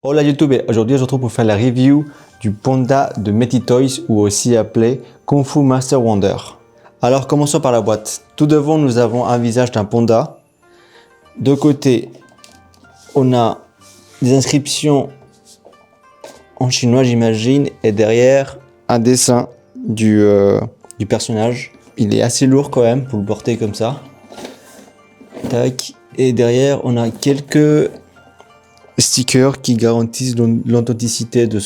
Hola YouTube, aujourd'hui je se retrouve pour faire la review du Panda de Meti Toys ou aussi appelé Kung Fu Master Wonder. Alors commençons par la boîte. Tout devant nous avons un visage d'un panda. De côté on a des inscriptions en chinois j'imagine et derrière un dessin du personnage. Il est assez lourd quand même pour le porter comme ça. Tac. Et derrière on a quelques stickers qui garantissent l'authenticité de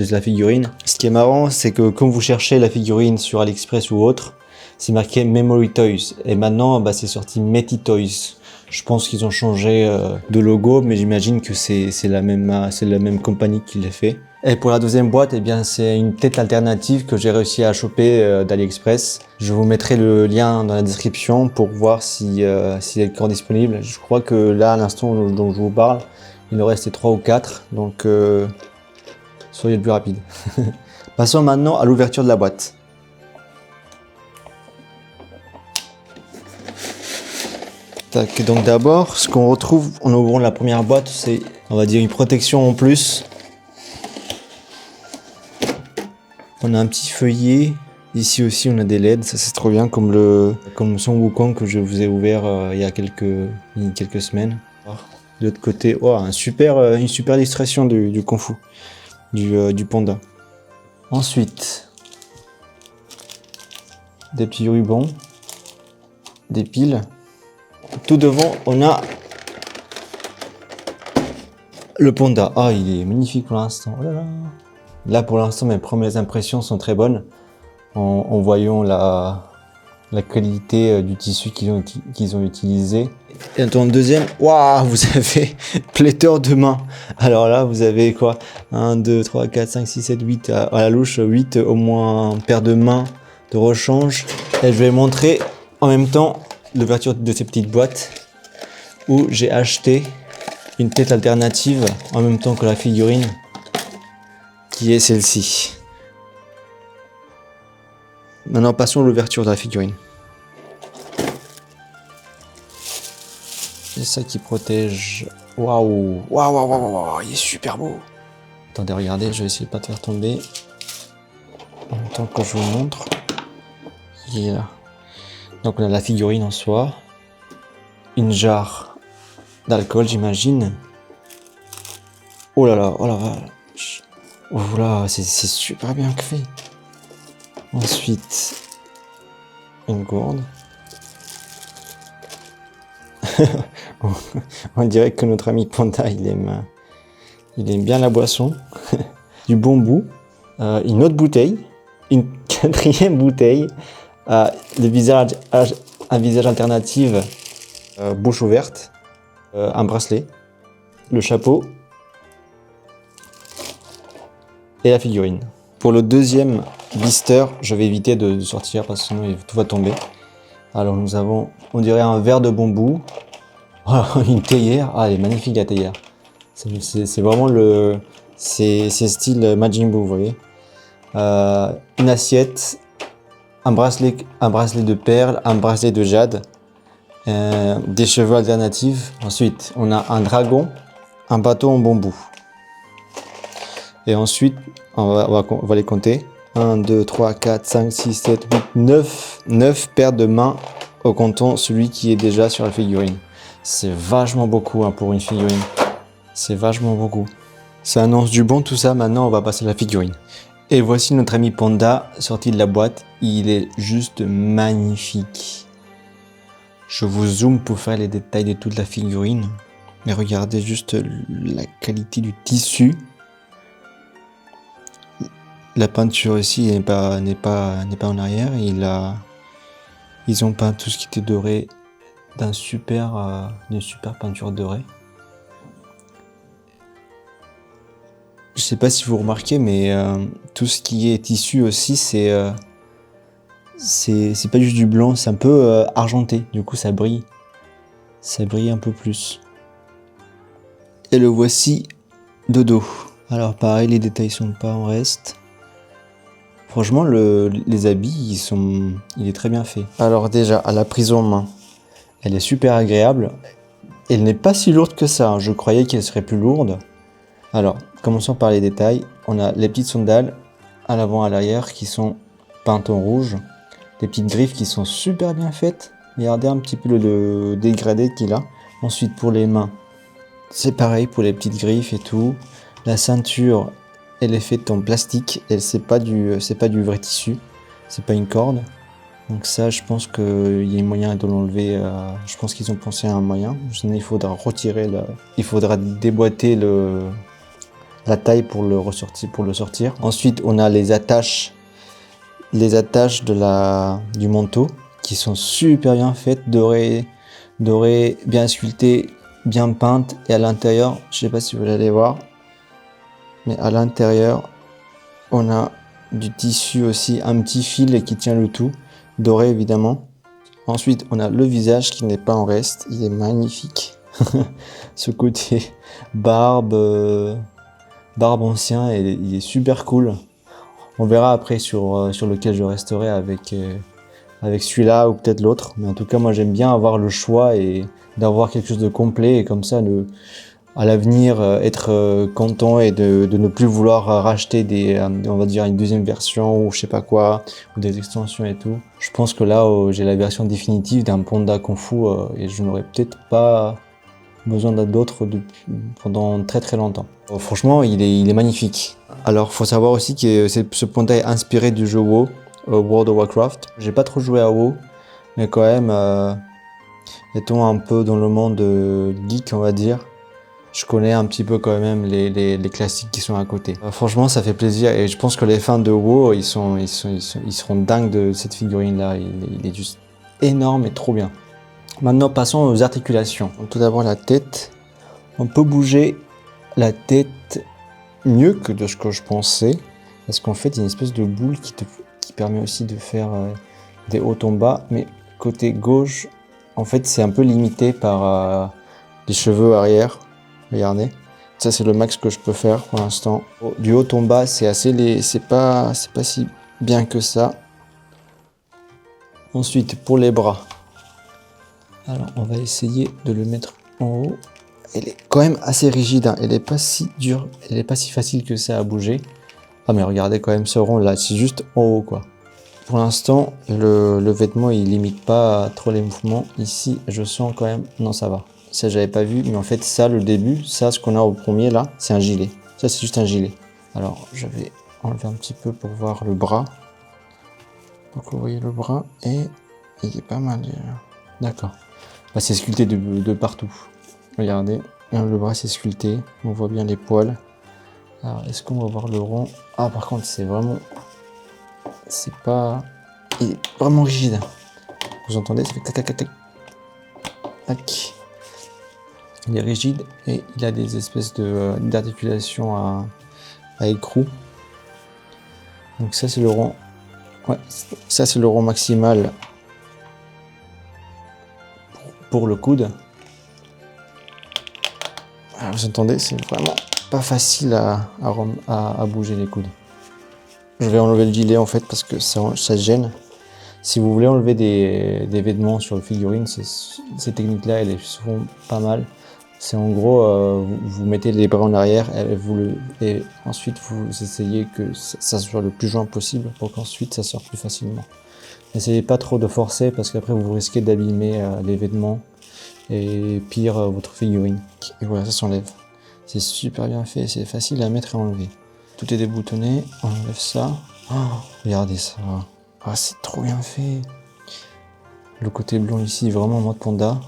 la figurine. Ce qui est marrant, c'est que quand vous cherchez la figurine sur AliExpress ou autre, c'est marqué Memory Toys. Et maintenant, c'est sorti Meti Toys. Je pense qu'ils ont changé de logo, mais j'imagine que c'est la même compagnie qui l'a fait. Et pour la deuxième boîte, c'est une tête alternative que j'ai réussi à choper d'AliExpress. Je vous mettrai le lien dans la description pour voir si elle est encore disponible. Je crois que là, à l'instant dont je vous parle, il en restait 3 ou 4, donc soyez le plus rapide. Passons maintenant à l'ouverture de la boîte. Tac, donc d'abord, ce qu'on retrouve en ouvrant la première boîte, c'est, on va dire, une protection en plus. On a un petit feuillet. Ici aussi, on a des LED, ça c'est trop bien, comme Son Wukong que je vous ai ouvert il y a quelques semaines. De l'autre côté, oh, une super illustration du Kung Fu, du panda. Ensuite, des petits rubans, des piles. Tout devant, on a le panda. Ah, il est magnifique pour l'instant. Oh là là. Là, pour l'instant, mes premières impressions sont très bonnes en voyant la qualité du tissu qu'ils ont utilisé. Et dans le deuxième, waouh, vous avez pléthore de mains. Alors là, vous avez quoi? 1, 2, 3, 4, 5, 6, 7, 8, à la louche, 8 au moins paires de mains de rechange. Et je vais montrer en même temps l'ouverture de ces petites boîtes où j'ai acheté une tête alternative en même temps que la figurine qui est celle-ci. Maintenant, passons à l'ouverture de la figurine. C'est ça qui protège. Waouh, waouh, waouh, waouh, waouh, il est super beau. Attendez, regardez, je vais essayer de pas te faire tomber. En même temps que je vous montre. Il est là. Donc on a la figurine en soi. Une jarre d'alcool, j'imagine. Oh là là, oh là là. Oh là, c'est super bien fait. Ensuite, une gourde. On dirait que notre ami Panda, il aime bien la boisson. Du bambou, une autre bouteille, une quatrième bouteille, un visage alternatif, bouche ouverte, un bracelet, le chapeau et la figurine. Pour le deuxième blister, je vais éviter de sortir parce que sinon tout va tomber. Alors nous avons, on dirait un verre de bambou, une théière, ah elle est magnifique la théière. C'est vraiment c'est style Majin Buu, vous voyez. Une assiette, un bracelet de perles, un bracelet de jade, des cheveux alternatifs. Ensuite, on a un dragon, un bateau en bambou. Et ensuite, on va les compter. 1, 2, 3, 4, 5, 6, 7, 8, 9 paires de mains au comptant celui qui est déjà sur la figurine. C'est vachement beaucoup pour une figurine. C'est vachement beaucoup. Ça annonce du bon tout ça, maintenant on va passer à la figurine. Et voici notre ami Panda sorti de la boîte. Il est juste magnifique. Je vous zoome pour faire les détails de toute la figurine. Mais regardez juste la qualité du tissu. La peinture ici n'est pas en arrière. Ils ont peint tout ce qui était doré d'une super peinture dorée. Je sais pas si vous remarquez, mais tout ce qui est tissu aussi, c'est pas juste du blanc, c'est un peu argenté. Du coup, ça brille un peu plus. Et le voici de dos. Alors pareil, les détails sont pas en reste. Franchement, les habits, il est très bien fait. Alors déjà, à la prise en main, elle est super agréable. Elle n'est pas si lourde que ça. Je croyais qu'elle serait plus lourde. Alors, commençons par les détails. On a les petites sandales à l'avant, à l'arrière, qui sont peintes en rouge. Les petites griffes qui sont super bien faites. Regardez un petit peu le dégradé qu'il a. Ensuite, pour les mains, c'est pareil pour les petites griffes et tout. La ceinture, elle est faite en plastique. C'est pas du vrai tissu. C'est pas une corde. Donc ça, je pense qu'il y a moyen de l'enlever. Je pense qu'ils ont pensé à un moyen. Sinon, il faudra retirer il faudra déboîter la taille pour le sortir. Ensuite, on a les attaches du manteau qui sont super bien faites, dorées, bien sculptées, bien peintes. Et à l'intérieur, je sais pas si vous allez voir, mais à l'intérieur, on a du tissu aussi, un petit fil qui tient le tout, doré évidemment. Ensuite, on a le visage qui n'est pas en reste, il est magnifique. Ce côté barbe ancien, et il est super cool. On verra après sur lequel je resterai avec celui-là ou peut-être l'autre. Mais en tout cas, moi j'aime bien avoir le choix et d'avoir quelque chose de complet et comme ça, à l'avenir, être content et de ne plus vouloir racheter on va dire une deuxième version ou je sais pas quoi, ou des extensions et tout. Je pense que là, j'ai la version définitive d'un Panda Kung Fu et je n'aurais peut-être pas besoin d'autres pendant très très longtemps. Franchement, il est magnifique. Alors, faut savoir aussi que ce panda est inspiré du jeu WoW, World of Warcraft. J'ai pas trop joué à WoW, mais quand même, étant un peu dans le monde geek, on va dire, je connais un petit peu quand même les classiques qui sont à côté. Franchement, ça fait plaisir et je pense que les fans de WoW, ils seront dingues de cette figurine-là. Il est juste énorme et trop bien. Maintenant, passons aux articulations. Donc, tout d'abord, la tête. On peut bouger la tête mieux que de ce que je pensais. Parce qu'en fait, il y a une espèce de boule qui permet aussi de faire des hauts en bas. Mais côté gauche, en fait, c'est un peu limité par les cheveux arrière. Regardez. Ça, c'est le max que je peux faire pour l'instant. Du haut en bas, c'est pas si bien que ça. Ensuite, pour les bras. Alors, on va essayer de le mettre en haut. Elle est quand même assez rigide, hein. Elle n'est pas si dure, elle n'est pas si facile que ça à bouger. Ah mais regardez quand même ce rond là, c'est juste en haut quoi. Pour l'instant, le vêtement il limite pas trop les mouvements. Ici, je sens quand même, non ça va. Ça j'avais pas vu, mais en fait ça le début, ça ce qu'on a au premier là, c'est un gilet. Ça c'est juste un gilet. Alors je vais enlever un petit peu pour voir le bras. Donc vous voyez le bras et il est pas mal. D'accord. Bah, c'est sculpté de partout. Regardez, le bras c'est sculpté, on voit bien les poils. Alors est-ce qu'on va voir le rond? Ah par contre c'est vraiment... Il est vraiment rigide. Vous entendez? Ça fait tac tac tac tac. Tac. Il est rigide et il a des espèces d'articulations à écrou. Donc ça c'est le rond. Ouais, ça c'est le rond maximal pour le coude. Alors, vous entendez, c'est vraiment pas facile à bouger les coudes. Je vais enlever le gilet en fait parce que ça gêne. Si vous voulez enlever des vêtements sur le figurine, ces techniques-là, elle est souvent pas mal. C'est en gros, vous mettez les bras en arrière et ensuite vous essayez que ça soit le plus joint possible pour qu'ensuite ça sorte plus facilement. N'essayez pas trop de forcer parce qu'après vous risquez d'abîmer les vêtements et pire votre figurine. Et voilà, ça s'enlève. C'est super bien fait, c'est facile à mettre et à enlever. Tout est déboutonné, on enlève ça. Oh, regardez ça. Ah, c'est trop bien fait. Le côté blanc ici, vraiment en mode panda.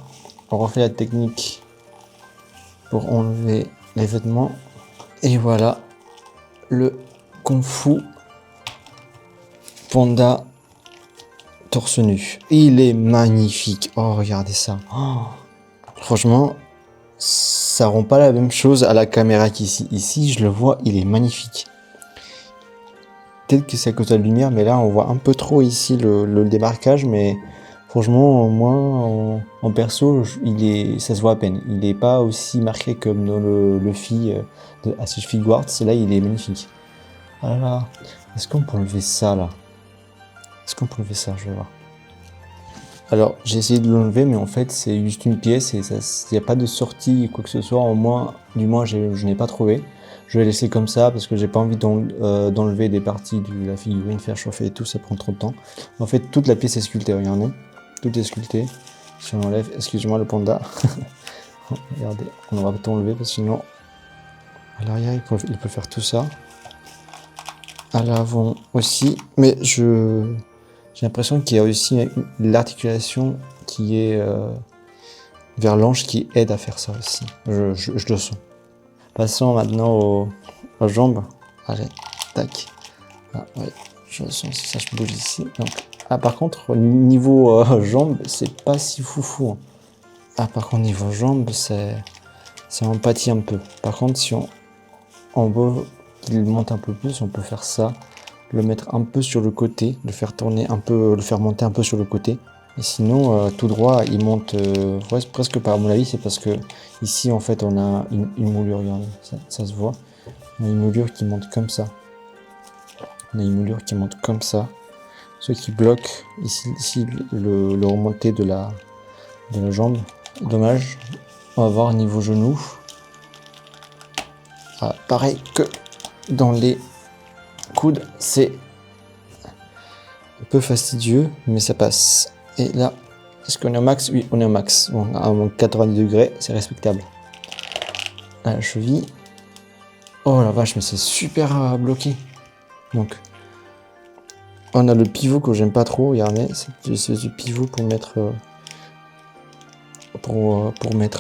On refait la technique pour enlever les vêtements. Et voilà le Kung Fu Panda torse nu. Il est magnifique. Oh, regardez ça. Oh. Franchement, ça rend pas la même chose à la caméra qu'ici. Ici, je le vois, il est magnifique. Peut-être que c'est à cause de la lumière, mais là, on voit un peu trop ici le démarquage, mais franchement, moi, en perso, ça se voit à peine. Il n'est pas aussi marqué comme dans le Luffy de Assassins Creed Guards. Là, il est magnifique. Ah là là. Est-ce qu'on peut enlever ça, là? Est-ce qu'on peut enlever ça? Je vais voir. Alors, j'ai essayé de l'enlever, mais en fait, c'est juste une pièce et il n'y a pas de sortie, quoi que ce soit. Du moins, je n'ai pas trouvé. Je vais laisser comme ça parce que j'ai pas envie d'enlever des parties de la figurine, faire chauffer et tout, ça prend trop de temps. En fait, toute la pièce est sculptée, regardez. Tout est sculpté. Si on enlève, excusez-moi le panda. Regardez, on va tout enlever parce que sinon, à l'arrière, il peut faire tout ça. À l'avant aussi, mais j'ai l'impression qu'il y a aussi l'articulation qui est vers l'ange qui aide à faire ça aussi. Je le sens. Passons maintenant aux jambes. Allez, tac. Ah, ouais, je sens si ça se bouge ici. Donc, ah, par contre, au niveau jambes, c'est pas si foufou. Hein. Ah, par contre, niveau jambes, ça empathie un peu. Par contre, si on veut qu'il monte un peu plus, on peut faire ça. Le mettre un peu sur le côté, le faire tourner un peu, le faire monter un peu sur le côté. Et sinon, tout droit, il monte presque pas. À mon avis, c'est parce que ici, en fait, on a une moulure, regardez, ça se voit. On a une moulure qui monte comme ça. On a une moulure qui monte comme ça. Ce qui bloque ici le remonté de la jambe. Dommage. On va voir au niveau genou. Ah, pareil que dans les coudes, c'est un peu fastidieux, mais ça passe. Et là, est-ce qu'on est au max? Oui, on est au max. Bon, à 90 degrés, c'est respectable. À la cheville. Oh la vache, mais c'est super bloqué. Donc, on a le pivot que j'aime pas trop. Regardez, c'est du pivot pour mettre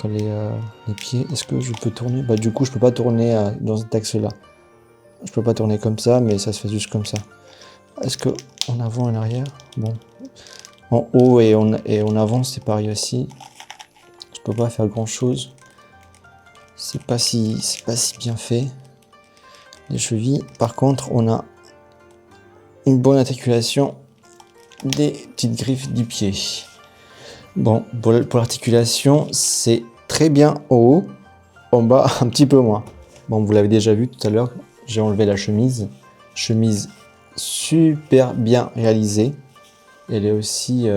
les pieds. Est-ce que je peux tourner? Bah du coup, je peux pas tourner dans cet axe-là. Je peux pas tourner comme ça, mais ça se fait juste comme ça. Est-ce que en avant et en arrière? Bon. En haut et en avant, c'est pareil aussi. Je peux pas faire grand chose. C'est pas si bien fait. Les chevilles. Par contre, on a une bonne articulation des petites griffes du pied. Bon, pour l'articulation, c'est très bien en haut. En bas, un petit peu moins. Bon, vous l'avez déjà vu tout à l'heure. J'ai enlevé la chemise. Chemise super bien réalisée. Elle est aussi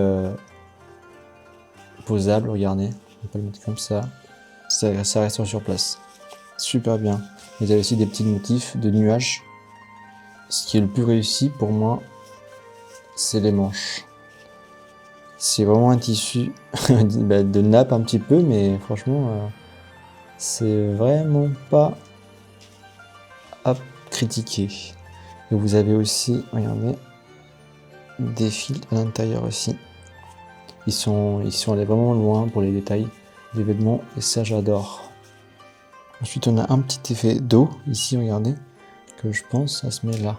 posable, regardez. On peut le mettre comme ça. Ça reste sur place. Super bien. Vous avez aussi des petits motifs de nuages. Ce qui est le plus réussi pour moi, c'est les manches. C'est vraiment un tissu de nappe un petit peu, mais franchement, c'est vraiment pas à critiquer. Et vous avez aussi, regardez, des fils à l'intérieur aussi. Ils sont allés vraiment loin pour les détails des vêtements et ça j'adore. Ensuite on a un petit effet d'eau ici, regardez, que je pense ça se met là.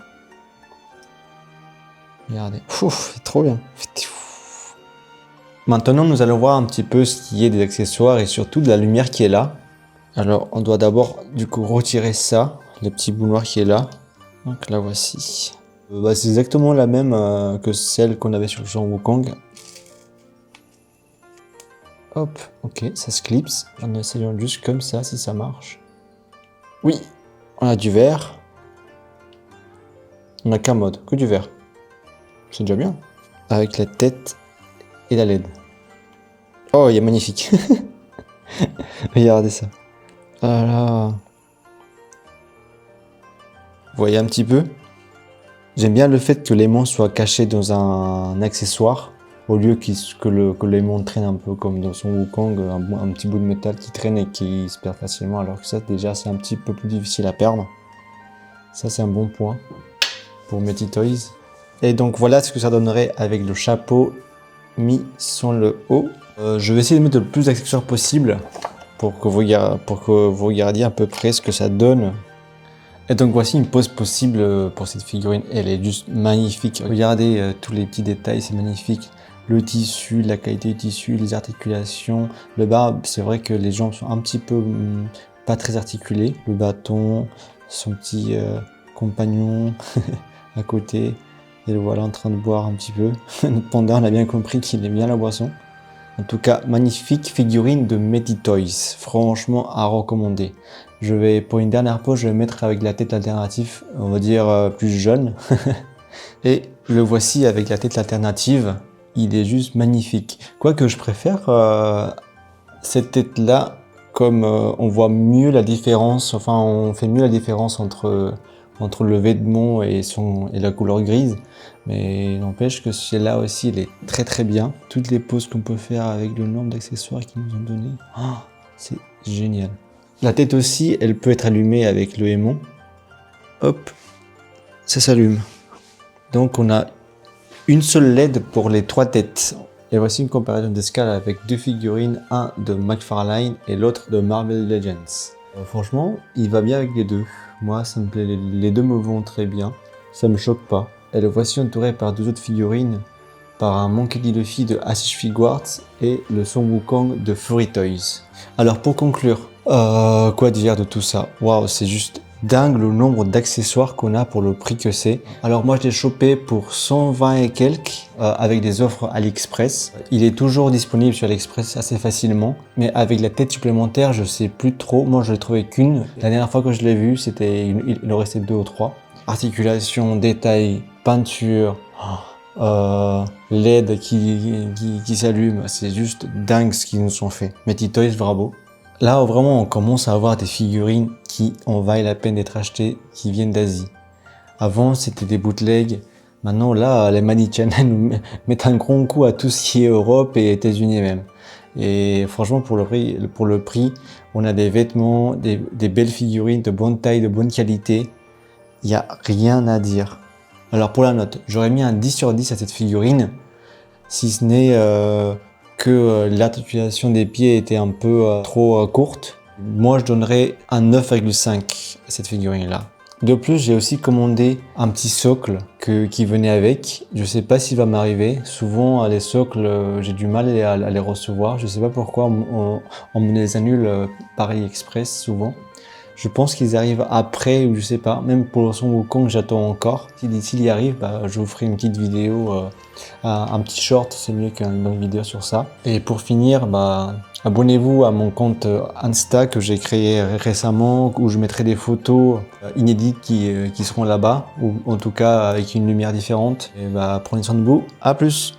Regardez, ouf, c'est trop bien. Maintenant nous allons voir un petit peu ce qui est des accessoires et surtout de la lumière qui est là. Alors on doit d'abord du coup retirer ça, le petit bout noir qui est là. Donc la voici. C'est exactement la même que celle qu'on avait sur le Son Wukong. Hop, ok, ça se clipse. En essayant juste comme ça, si ça marche. Oui, on a du vert. On n'a qu'un mode, que du vert. C'est déjà bien. Avec la tête et la LED. Oh, il est magnifique. Regardez ça. Voilà. Vous voyez un petit peu? J'aime bien le fait que l'aimant soit caché dans un accessoire. Au lieu que l'aimant traîne un peu comme dans son Wukong, un petit bout de métal qui traîne et qui se perd facilement, alors que ça déjà c'est un petit peu plus difficile à perdre. Ça c'est un bon point pour Métis Toys. Et donc voilà ce que ça donnerait avec le chapeau mis sur le haut. Je vais essayer de mettre le plus d'accessoires possible pour que vous regardiez à peu près ce que ça donne. Et donc voici une pose possible pour cette figurine, elle est juste magnifique. Regardez tous les petits détails, c'est magnifique. Le tissu, la qualité du tissu, les articulations. Le bas, c'est vrai que les jambes sont un petit peu pas très articulées. Le bâton, son petit compagnon à côté. Et le voilà en train de boire un petit peu. Notre panda, on a bien compris qu'il aime bien la boisson. En tout cas, magnifique figurine de Métis Toys. Franchement, à recommander. Pour une dernière pose, je vais mettre avec la tête alternative, on va dire plus jeune. Et le voici avec la tête alternative. Il est juste magnifique. Quoique je préfère cette tête-là comme on voit mieux la différence, enfin on fait mieux la différence entre le vêtement et la couleur grise. Mais n'empêche que celle-là aussi, elle est très très bien. Toutes les poses qu'on peut faire avec le nombre d'accessoires qu'ils nous ont donné, c'est génial. La tête aussi, elle peut être allumée avec le aimant. Hop, ça s'allume. Donc on a une seule LED pour les 3 têtes. Et voici une comparaison d'escale avec 2 figurines, un de McFarlane et l'autre de Marvel Legends. Franchement, il va bien avec les deux. Moi, ça me plaît, les deux me vont très bien. Ça me choque pas. Et le voici entouré par 2 autres figurines, par un Monkey D. Luffy de Asics Figuarts et le Son Wukong de Furry Toys. Alors pour conclure, quoi dire de tout ça? Waouh, c'est juste dingue le nombre d'accessoires qu'on a pour le prix que c'est. Alors moi je l'ai chopé pour 120 et quelques avec des offres AliExpress. Il est toujours disponible sur AliExpress assez facilement, mais avec la tête supplémentaire je sais plus trop. Moi je l'ai trouvé qu'une. La dernière fois que je l'ai vu, il en restait 2 ou 3. Articulation, détail, peinture, LED qui s'allume, c'est juste dingue ce qu'ils nous ont fait. Meti Toys, bravo. Là, vraiment, on commence à avoir des figurines qui en valent la peine d'être achetées, qui viennent d'Asie. Avant, c'était des bootlegs. Maintenant, là, les Money Channel nous mettent un grand coup à tout ce qui est Europe et États-Unis même. Et franchement, pour le prix, on a des vêtements, des belles figurines de bonne taille, de bonne qualité. Il n'y a rien à dire. Alors pour la note, j'aurais mis un 10 sur 10 à cette figurine, si ce n'est que l'articulation des pieds était un peu trop courte. Moi je donnerais un 9,5 à cette figurine là. De plus, j'ai aussi commandé un petit socle qui venait avec. Je sais pas s'il va m'arriver. Souvent les socles, j'ai du mal à les recevoir. Je sais pas pourquoi on me les annule par AliExpress souvent. Je pense qu'ils arrivent après, ou je sais pas, même pour le Son Wukong, j'attends encore. S'il y arrive, je vous ferai une petite vidéo, un petit short, c'est mieux qu'une longue vidéo sur ça. Et pour finir, abonnez-vous à mon compte Insta que j'ai créé récemment, où je mettrai des photos inédites qui seront là-bas, ou en tout cas avec une lumière différente. Et prenez soin de vous, à plus!